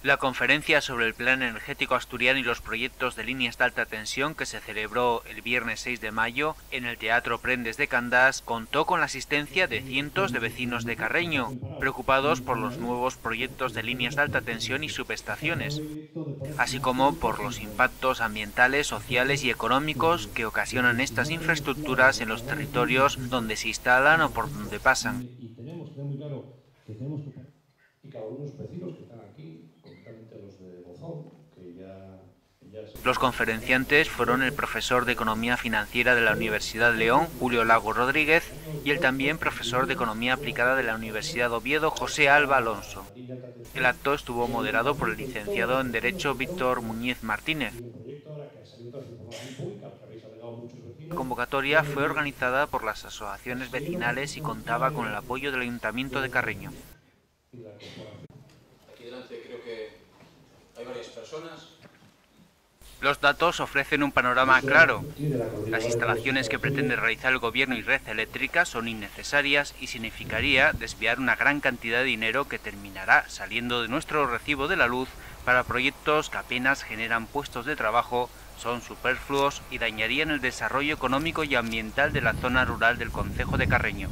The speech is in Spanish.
La conferencia sobre el Plan Energético Asturiano y los proyectos de líneas de alta tensión que se celebró el viernes 6 de mayo en el Teatro Prendes de Candás contó con la asistencia de cientos de vecinos de Carreño, preocupados por los nuevos proyectos de líneas de alta tensión y subestaciones, así como por los impactos ambientales, sociales y económicos que ocasionan estas infraestructuras en los territorios donde se instalan o por donde pasan. Y que algunos vecinos que están aquí, concretamente los de Bozón, que ya se... Los conferenciantes fueron el profesor de Economía Financiera de la Universidad de León, Julio Lago Rodríguez, y el también profesor de Economía Aplicada de la Universidad de Oviedo, José Alba Alonso. El acto estuvo moderado por el licenciado en Derecho Víctor Muñiz Martínez. La convocatoria fue organizada por las asociaciones vecinales y contaba con el apoyo del Ayuntamiento de Carreño. Aquí delante creo que hay varias personas. Los datos ofrecen un panorama claro. Las instalaciones que pretende realizar el Gobierno y Red Eléctrica son innecesarias y significaría desviar una gran cantidad de dinero que terminará saliendo de nuestro recibo de la luz para proyectos que apenas generan puestos de trabajo, son superfluos y dañarían el desarrollo económico y ambiental de la zona rural del concejo de Carreño.